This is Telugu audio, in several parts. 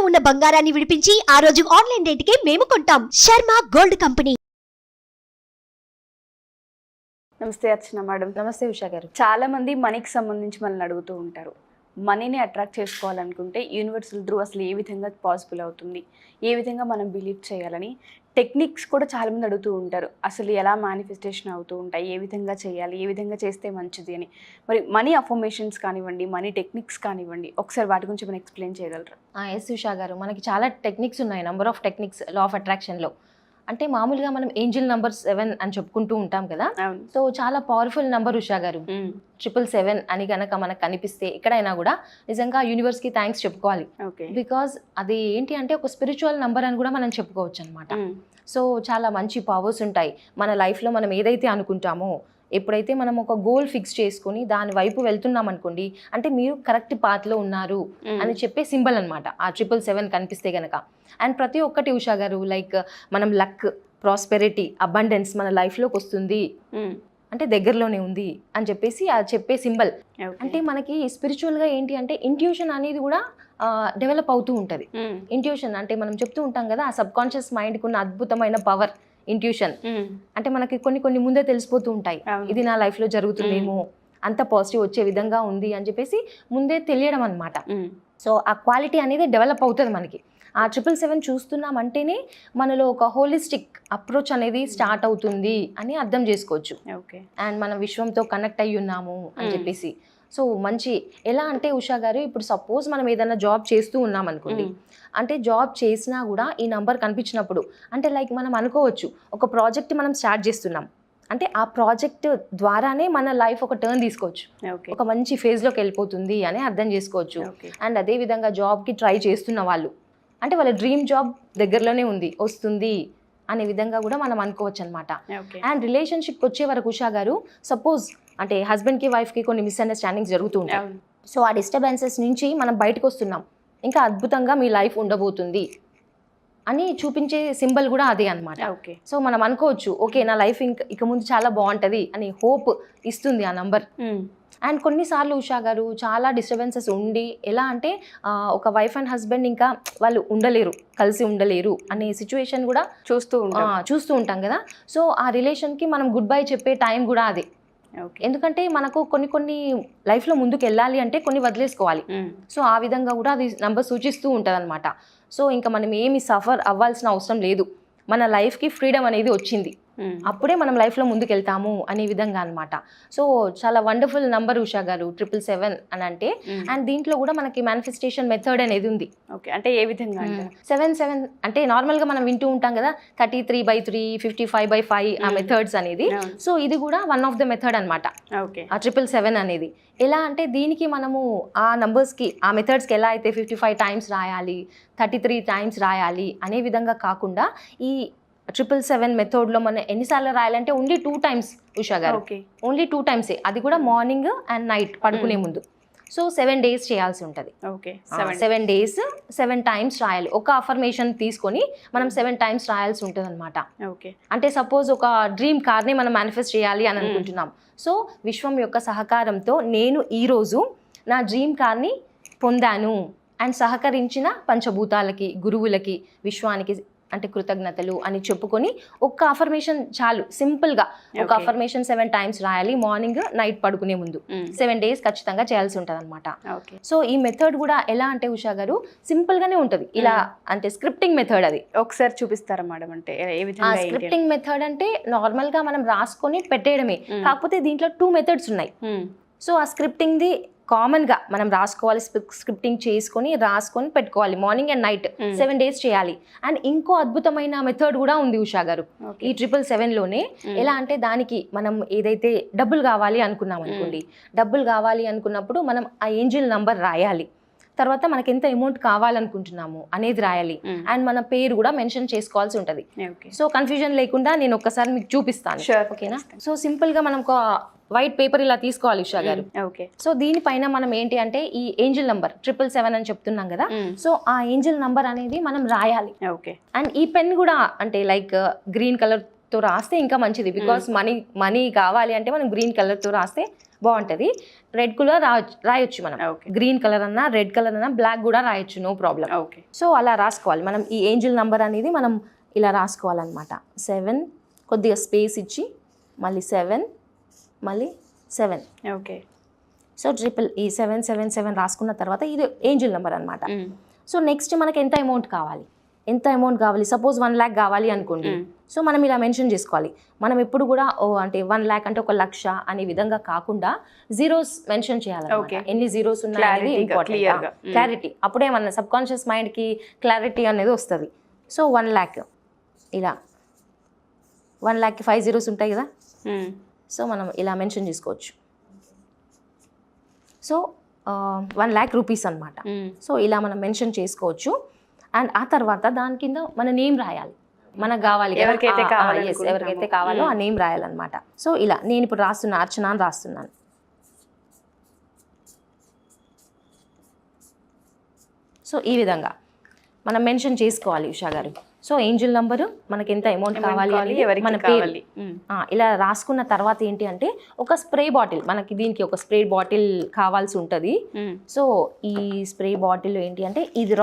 ఉన్న బంగారాన్ని విడిపించి ఆ రోజు ఆన్లైన్ రేటుకే మేము కొంటాం. Sharma gold company. నమస్తే అర్చన మేడం. నమస్తే ఉషా గారు. చాలా మంది మనీకి సంబంధించి మనల్ని అడుగుతూ ఉంటారు. మనీని అట్రాక్ట్ చేసుకోవాలనుకుంటే యూనివర్సల్ త్రూ అసలు ఏ విధంగా పాసిబుల్ అవుతుంది, ఏ విధంగా మనం బిలీవ్ చేయాలని టెక్నిక్స్ కూడా చాలామంది అడుగుతూ ఉంటారు. అసలు ఎలా మేనిఫెస్టేషన్ అవుతూ ఉంటాయి, ఏ విధంగా చేయాలి, ఏ విధంగా చేస్తే మంచిది అని. మరి మనీ అఫర్మేషన్స్ కానివ్వండి, మనీ టెక్నిక్స్ కానివ్వండి, ఒకసారి వాటి గురించి మనం ఎక్స్ప్లెయిన్ చేయగలరా? ఎస్ ఉషా గారు, మనకి చాలా టెక్నిక్స్ ఉన్నాయి, number of techniques law of అట్రాక్షన్లో. అంటే మామూలుగా మనం ఏంజిల్ నంబర్ 7 అని చెప్పుకుంటూ ఉంటాం కదా. సో చాలా పవర్ఫుల్ నంబర్ ఉషా గారు. 777 అని కనుక మనకు కనిపిస్తే ఎక్కడైనా కూడా నిజంగా యూనివర్స్కి థ్యాంక్స్ చెప్పుకోవాలి. బికాజ్ అది ఏంటి అంటే ఒక స్పిరిచువల్ నంబర్ అని కూడా మనం చెప్పుకోవచ్చు అనమాట. సో చాలా మంచి పవర్స్ ఉంటాయి మన లైఫ్లో. మనం ఏదైతే అనుకుంటామో, ఎప్పుడైతే మనం ఒక గోల్ ఫిక్స్ చేసుకుని దాని వైపు వెళ్తున్నాం అనుకోండి, అంటే మీరు కరెక్ట్ పాత్లో ఉన్నారు అని చెప్పే సింబల్ అనమాట ఆ 777 కనిపిస్తే గనక. అండ్ ప్రతి ఒక్కటి ఉషా గారు, లైక్ మనం లక్, ప్రాస్పెరిటీ, అబండెన్స్ మన లైఫ్లోకి వస్తుంది అంటే దగ్గరలోనే ఉంది అని చెప్పేసి అది చెప్పే సింబల్. అంటే మనకి స్పిరిచువల్గా ఏంటి అంటే ఇంట్యూషన్ అనేది కూడా డెవలప్ అవుతూ ఉంటుంది. ఇంట్యూషన్ అంటే మనం చెప్తూ ఉంటాం కదా, ఆ సబ్ కాన్షియస్ మైండ్కి ఉన్న అద్భుతమైన పవర్ ఇంట్యూషన్. అంటే మనకి కొన్ని ముందే తెలిసిపోతూ ఉంటాయి, ఇది నా లైఫ్లో జరుగుతుందేమో, అంత పాజిటివ్ వచ్చే విధంగా ఉంది అని చెప్పేసి ముందే తెలియడం అనమాట. సో ఆ క్వాలిటీ అనేది డెవలప్ అవుతుంది మనకి. ఆ 777 చూస్తున్నామంటేనే మనలో ఒక హోలిస్టిక్ అప్రోచ్ అనేది స్టార్ట్ అవుతుంది అని అర్థం చేసుకోవచ్చు. అండ్ మనం విశ్వంతో కనెక్ట్ అయ్యి ఉన్నాము అని చెప్పేసి. సో మంచి ఎలా అంటే ఉషా గారు, ఇప్పుడు సపోజ్ మనం ఏదైనా జాబ్ చేస్తూ ఉన్నాం అనుకోండి, అంటే జాబ్ చేసినా కూడా ఈ నంబర్ కనిపించినప్పుడు అంటే లైక్ మనం అనుకోవచ్చు ఒక ప్రాజెక్ట్ మనం స్టార్ట్ చేస్తున్నాం అంటే ఆ ప్రాజెక్ట్ ద్వారానే మన లైఫ్ ఒక టర్న్ తీసుకోవచ్చు, ఒక మంచి ఫేజ్లోకి వెళ్ళిపోతుంది అని అర్థం చేసుకోవచ్చు. అండ్ అదేవిధంగా జాబ్కి ట్రై చేస్తున్న వాళ్ళు అంటే వాళ్ళ డ్రీమ్ జాబ్ దగ్గరలోనే ఉంది, వస్తుంది అనే విధంగా కూడా మనం అనుకోవచ్చు అనమాట. అండ్ రిలేషన్షిప్కి వచ్చే వరకు ఉషా గారు, సపోజ్ అంటే హస్బెండ్కి వైఫ్కి కొన్ని మిస్అండర్స్టాండింగ్స్ జరుగుతూ ఉంటాయి. సో ఆ డిస్టర్బెన్సెస్ నుంచి మనం బయటకు వస్తున్నాం, ఇంకా అద్భుతంగా మీ లైఫ్ ఉండబోతుంది అని చూపించే సింబల్ కూడా అదే అనమాట. సో మనం అనుకోవచ్చు ఓకే నా లైఫ్ ఇక ముందు చాలా బాగుంటుంది అని హోప్ ఇస్తుంది ఆ నంబర్. అండ్ కొన్నిసార్లు ఉషా గారు చాలా డిస్టర్బెన్సెస్ ఉండి ఎలా అంటే ఒక వైఫ్ అండ్ హస్బెండ్ ఇంకా వాళ్ళు ఉండలేరు, కలిసి ఉండలేరు అనే సిచ్యువేషన్ కూడా చూస్తూ ఉంటాం కదా. సో ఆ రిలేషన్కి మనం గుడ్ బై చెప్పే టైం కూడా అదే. ఎందుకంటే మనకు కొన్ని లైఫ్లో ముందుకు వెళ్ళాలి అంటే కొన్ని వదిలేసుకోవాలి. సో ఆ విధంగా కూడా అది నంబర్ సూచిస్తూ ఉంటుంది అనమాట. సో ఇంకా మనం ఏమి సఫర్ అవ్వాల్సిన అవసరం లేదు, మన లైఫ్కి ఫ్రీడమ్ అనేది వచ్చింది, అప్పుడే మనం లైఫ్లో ముందుకు వెళ్తాము అనే విధంగా అనమాట. సో చాలా వండర్ఫుల్ నంబర్ ఉషా గారు 777 అని అంటే. అండ్ దీంట్లో కూడా మనకి మేనిఫెస్టేషన్ మెథడ్ అనేది ఉంది. అంటే ఏ విధంగా? 7 అంటే నార్మల్గా మనం వింటూ ఉంటాం కదా 33/3, 55/5 ఆ మెథడ్స్ అనేది. సో ఇది కూడా వన్ ఆఫ్ ద మెథడ్ అనమాట ఆ 777 అనేది. ఎలా అంటే దీనికి మనము ఆ నంబర్స్కి ఆ మెథడ్స్కి ఎలా అయితే 55 టైమ్స్ రాయాలి, 33 టైమ్స్ రాయాలి అనే విధంగా కాకుండా ఈ 777 మెథడ్లో మనం ఎన్నిసార్లు రాయాలంటే ఓన్లీ 2 టైమ్స్ ఉషా గారు, ఓన్లీ 2 టైమ్సే, అది కూడా మార్నింగ్ అండ్ నైట్ పడుకునే ముందు. సో 7 days చేయాల్సి ఉంటుంది. 7 days 7 టైమ్స్ రాయాలి. ఒక అఫర్మేషన్ తీసుకొని మనం 7 టైమ్స్ రాయాల్సి ఉంటుంది అనమాట. అంటే సపోజ్ ఒక డ్రీమ్ కార్ని మనం మేనిఫెస్ట్ చేయాలి అని అనుకుంటున్నాం. సో విశ్వం యొక్క సహకారంతో నేను ఈరోజు నా డ్రీమ్ కార్ని పొందాను అండ్ సహకరించిన పంచభూతాలకి, గురువులకి, విశ్వానికి అంటే కృతజ్ఞతలు అని చెప్పుకొని ఒక్క అఫర్మేషన్ చాలు, సింపుల్గా ఒక అఫర్మేషన్ 7 టైమ్స్ రాయాలి మార్నింగ్ నైట్ పడుకునే ముందు. 7 days ఖచ్చితంగా చేయాల్సి ఉంటుంది అనమాట. సో ఈ మెథడ్ కూడా ఎలా అంటే ఉషా గారు సింపుల్ గానే ఉంటుంది, ఇలా అంటే స్క్రిప్టింగ్ మెథడ్. అది ఒకసారి చూపిస్తారా మేడం? అంటే స్క్రిప్టింగ్ మెథడ్ అంటే నార్మల్ గా మనం రాసుకొని పెట్టేయడమే, కాకపోతే దీంట్లో 2 మెథడ్స్ ఉన్నాయి. సో ఆ స్క్రిప్టింగ్ది కామన్గా మనం రాసుకోవాలి, స్క్రిప్టింగ్ చేసుకొని రాసుకొని పెట్టుకోవాలి మార్నింగ్ అండ్ నైట్ 7 days చేయాలి. అండ్ ఇంకో అద్భుతమైన మెథడ్ కూడా ఉంది ఉషా గారు ఈ 777లోనే. ఎలా అంటే దానికి మనం ఏదైతే డబ్బులు కావాలి అనుకున్నాం అనుకోండి, డబ్బులు కావాలి అనుకున్నప్పుడు మనం ఆ ఏంజిల్ నంబర్ రాయాలి, తర్వాత మనకి ఎంత అమౌంట్ కావాలనుకుంటున్నాము అనేది రాయాలి, అండ్ మన పేరు కూడా మెన్షన్ చేసుకోవాల్సి ఉంటుంది. సో కన్ఫ్యూజన్ లేకుండా నేను ఒక్కసారి మీకు చూపిస్తాను, ఓకేనా? సో సింపుల్ గా మనం ఒక వైట్ పేపర్ ఇలా తీసుకోవాలి ఉషా గారు. సో దీనిపైన మనం ఏంటి అంటే ఈ ఏంజిల్ నంబర్ 777 అని చెప్తున్నాం కదా, సో ఆ ఏంజిల్ నంబర్ అనేది మనం రాయాలి. అండ్ ఈ పెన్ కూడా అంటే లైక్ గ్రీన్ కలర్ తో రాస్తే ఇంకా మంచిది, బికాస్ మనీ కావాలి అంటే మనం గ్రీన్ కలర్ తో రాస్తే బాగుంటుంది. రెడ్ కలర్ రాయొచ్చు మనం, ఓకే గ్రీన్ కలర్ అన్నా రెడ్ కలర్ అన్నా బ్లాక్ కూడా రాయొచ్చు, నో ప్రాబ్లం. ఓకే సో అలా రాసుకోవాలి మనం. ఈ ఏంజిల్ నంబర్ అనేది మనం ఇలా రాసుకోవాలన్నమాట. 7 కొద్దిగా స్పేస్ ఇచ్చి మళ్ళీ 7 మళ్ళీ 7. ఓకే సో ట్రిపుల్ ఈ 777 రాసుకున్న తర్వాత ఇది ఏంజిల్ నెంబర్ అనమాట. సో నెక్స్ట్ మనకి ఎంత అమౌంట్ కావాలి, సపోజ్ 1 lakh కావాలి అనుకోండి. సో మనం ఇలా మెన్షన్ చేసుకోవాలి. మనం ఎప్పుడు కూడా అంటే 1 lakh అంటే 1 లక్ష అనే విధంగా కాకుండా జీరోస్ మెన్షన్ చేయాలి. ఎన్ని జీరోస్ ఉన్నాయి ఇంపార్టెంట్, క్లారిటీ. అప్పుడే మన సబ్ కాన్షియస్ మైండ్కి క్లారిటీ అనేది వస్తుంది. సో 1 lakh ఇలా 1 lakhకి 5 zeros ఉంటాయి కదా. సో మనం ఇలా మెన్షన్ చేసుకోవచ్చు. సో 1 lakh rupees అనమాట. సో ఇలా మనం మెన్షన్ చేసుకోవచ్చు. అండ్ ఆ తర్వాత దాని కింద మన నేమ్ రాయాలి. మనకు కావాలి ఎవరికైతే కావాలో ఆ నేమ్ రాయాలన్నమాట. సో ఇలా నేను ఇప్పుడు రాస్తున్నా, అర్చన అని రాస్తున్నాను. సో ఈ విధంగా మనం మెన్షన్ చేసుకోవాలి ఉషా గారు. సో ఏంజిల్ నంబరు, మనకి ఎంత అమౌంట్ కావాలి, మన పేరు ఇలా రాసుకున్న తర్వాత ఏంటి అంటే ఒక స్ప్రే బాటిల్, మనకి దీనికి ఒక స్ప్రే బాటిల్ కావాల్సి ఉంటుంది. సో ఈ స్ప్రే బాటిల్ ఏంటి అంటే ఇది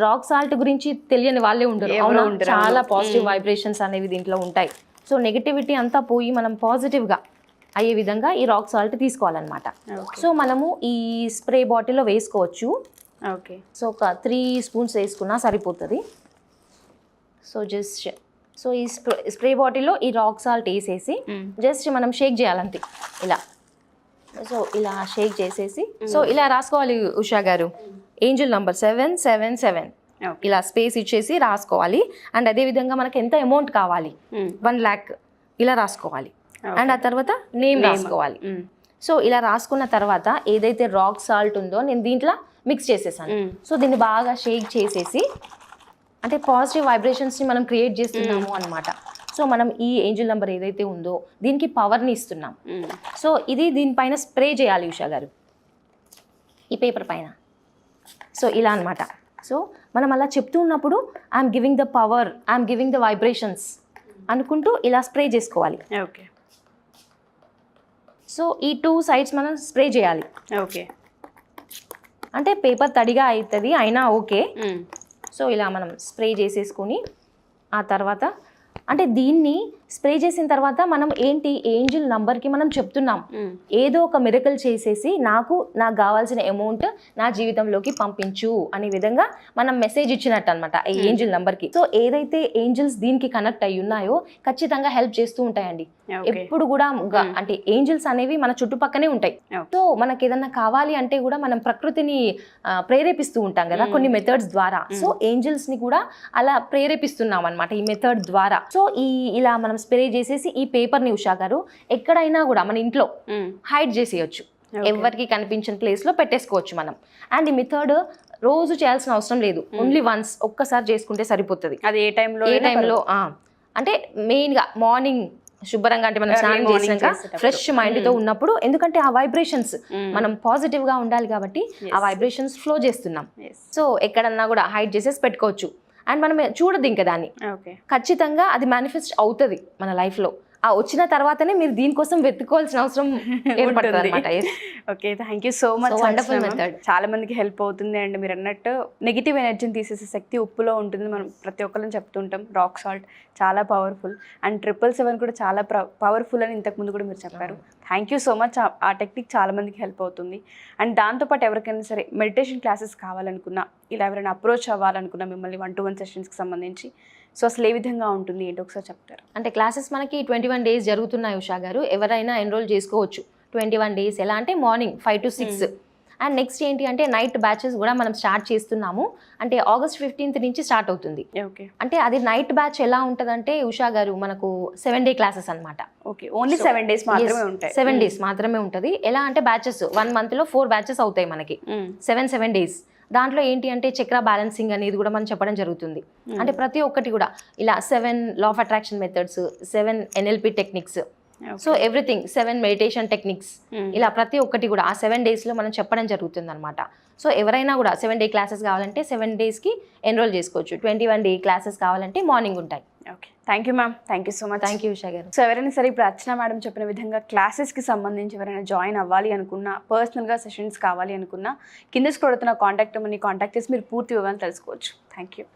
రాక్ సాల్ట్ గురించి తెలియని వాళ్ళే ఉండరు. చాలా పాజిటివ్ వైబ్రేషన్స్ అనేవి దీంట్లో ఉంటాయి. సో నెగిటివిటీ అంతా పోయి మనం పాజిటివ్గా అయ్యే విధంగా ఈ రాక్ సాల్ట్ తీసుకోవాలన్నమాట. సో మనము ఈ స్ప్రే బాటిల్లో వేసుకోవచ్చు. ఓకే సో ఒక 3 స్పూన్స్ వేసుకున్నా సరిపోతుంది. సో సో ఈ స్ప్రే బాటిల్లో ఈ రాక్ సాల్ట్ వేసేసి జస్ట్ మనం షేక్ చేయాలంతే ఇలా. సో ఇలా షేక్ చేసేసి సో ఇలా రాసుకోవాలి ఉషా గారు. ఏంజిల్ నంబర్ 777 ఇలా స్పేస్ ఇచ్చేసి రాసుకోవాలి. అండ్ అదేవిధంగా మనకి ఎంత అమౌంట్ కావాలి 1 lakh ఇలా రాసుకోవాలి. అండ్ ఆ తర్వాత నేమ్ రాసుకోవాలి. సో ఇలా రాసుకున్న తర్వాత ఏదైతే రాక్ సాల్ట్ ఉందో నేను దీంట్లో మిక్స్ చేసేసాను. సో దీన్ని బాగా షేక్ చేసేసి అంటే పాజిటివ్ వైబ్రేషన్స్ని మనం క్రియేట్ చేస్తున్నాము అనమాట. సో మనం ఈ ఏంజిల్ నెంబర్ ఏదైతే ఉందో దీనికి పవర్ని ఇస్తున్నాం. సో ఇది దీనిపైన స్ప్రే చేయాలి ఉషా గారు, ఈ పేపర్ పైన. సో ఇలా అనమాట. సో మనం అలా చెప్తూ ఉన్నప్పుడు I'm giving the power, I'm giving the vibrations అనుకుంటూ ఇలా స్ప్రే చేసుకోవాలి. ఓకే సో ఈ 2 sides మనం స్ప్రే చేయాలి. ఓకే అంటే పేపర్ తడిగా అవుతుంది అయినా ఓకే. సో ఇలా మనం స్ప్రే చేసేసుకొని ఆ తర్వాత అంటే దీన్ని స్ప్రే చేసిన తర్వాత మనం ఏంటి ఏంజిల్ నంబర్కి మనం చెప్తున్నాం ఏదో ఒక మిరకల్ చేసేసి నాకు కావాల్సిన అమౌంట్ నా జీవితంలోకి పంపించు అనే విధంగా మనం మెసేజ్ ఇచ్చినట్టు అనమాట ఈ ఏంజిల్ నంబర్కి. సో ఏదైతే ఏంజిల్స్ దీనికి కనెక్ట్ అయ్యి ఉన్నాయో ఖచ్చితంగా హెల్ప్ చేస్తూ ఉంటాయండి. ఎప్పుడు కూడా అంటే ఏంజిల్స్ అనేవి మన చుట్టుపక్కనే ఉంటాయి. సో మనకి ఏదన్నా కావాలి అంటే కూడా మనం ప్రకృతిని ప్రేరేపిస్తూ ఉంటాం కదా కొన్ని మెథడ్స్ ద్వారా. సో ఏంజిల్స్ ని కూడా అలా ప్రేరేపిస్తున్నాం అనమాట ఈ మెథడ్ ద్వారా. సో ఇలా మనం స్ప్రే చేసేసి ఈ పేపర్ ని ఉషా గారు ఎక్కడైనా కూడా మన ఇంట్లో హైడ్ చేసేయచ్చు, ఎవరికి కనిపించిన ప్లేస్ లో పెట్టేసుకోవచ్చు మనం. అండ్ ఈ మెథడ్ రోజు చేయాల్సిన అవసరం లేదు, ఓన్లీ వన్స్ ఒక్కసారి చేసుకుంటే సరిపోతుంది. అది ఏ టైంలో అంటే మెయిన్ గా మార్నింగ్ శుభ్రంగా అంటే మనం స్నానం చేసాక ఫ్రెష్ మైండ్ తో ఉన్నప్పుడు, ఎందుకంటే ఆ వైబ్రేషన్స్ మనం పాజిటివ్ గా ఉండాలి కాబట్టి ఆ వైబ్రేషన్స్ ఫ్లో చేస్తున్నాం. సో ఎక్కడన్నా కూడా హైడ్ చేసేసి పెట్టుకోవచ్చు. అండ్ మనం చూడదు ఇంకా దాన్ని, ఖచ్చితంగా అది మేనిఫెస్ట్ అవుతుంది మన లైఫ్లో. ఆ వచ్చిన తర్వాతనే మీరు దీనికోసం వెతుక్కోవాల్సిన అవసరం ఏర్పడుతుంది అనమాట. Okay, thank you so much. Wonderful method, చాలా మందికి హెల్ప్ అవుతుంది. అండ్ మీరు అన్నట్టు నెగిటివ్ ఎనర్జీని తీసేసే శక్తి ఉప్పులో ఉంటుంది, మనం ప్రతి ఒక్కరిని చెప్తుంటాం. రాక్ సాల్ట్ చాలా పవర్ఫుల్ అండ్ 777 కూడా చాలా పవర్ఫుల్ అని ఇంతకుముందు కూడా మీరు చెప్పారు. Thank you so much. ఆ టెక్నిక్ చాలా మందికి హెల్ప్ అవుతుంది. అండ్ దాంతోపాటు ఎవరికైనా సరే మెడిటేషన్ క్లాసెస్ కావాలనుకున్నా, ఇలా ఎవరైనా అప్రోచ్ అవ్వాలనుకున్నా మిమ్మల్ని 1-to-1 సెషన్స్కి సంబంధించి, సో అసలు ఏ విధంగా ఉంటుంది ఏంటి ఒకసారి చెప్తారు? అంటే క్లాసెస్ మనకి 21 days జరుగుతున్నాయి ఉషా గారు. ఎవరైనా ఎన్రోల్ చేసుకోవచ్చు 21 days. ఎలా అంటే మార్నింగ్ 5 to 6. అండ్ నెక్స్ట్ ఏంటి అంటే నైట్ బ్యాచెస్ కూడా మనం స్టార్ట్ చేస్తున్నాము. అంటే August 15th నుంచి స్టార్ట్ అవుతుంది. ఓకే, అంటే అది నైట్ బ్యాచ్ ఎలా ఉంటుందంటే ఉషా గారు మనకు 7-day క్లాసెస్ అనమాట. ఓకే, ఓన్లీ 7 days మాత్రమే ఉంటాయి. 7 days మాత్రమే ఉంటుంది. ఎలా అంటే బ్యాచెస్ 1 monthలో 4 batches అవుతాయి మనకి, 7 days. దాంట్లో ఏంటి అంటే చక్ర బ్యాలెన్సింగ్ అనేది కూడా మనం చెప్పడం జరుగుతుంది. అంటే ప్రతి ఒక్కటి కూడా ఇలా 7 law of attraction methods, 7 NLP techniques, so everything 7 meditation techniques, ఇలా ప్రతి ఒక్కటి కూడా ఆ 7 daysలో మనం చెప్పడం జరుగుతుంది అనమాట. సో ఎవరైనా కూడా 7-day క్లాసెస్ కావాలంటే 7 daysకి ఎన్రోల్ చేసుకోవచ్చు. 21-day క్లాసెస్ కావాలంటే మార్నింగ్ ఉంటాయి. Okay, thank you ma'am, thank you so much. Thank you Usha గారు. సో ఎవరైనా సరే ఇప్పుడు అర్చన మేడం చెప్పిన విధంగా క్లాసెస్కి సంబంధించి ఎవరైనా జాయిన్ అవ్వాలి అనుకున్నా, పర్సనల్గా సెషన్స్ కావాలి అనుకున్నా, కింద స్క్రోల్ అవుతున్న కాంటాక్ట్ నెంబర్ని కాంటాక్ట్ చేసి మీరు పూర్తి వివరాలు తెలుసుకోవచ్చు. Thank you.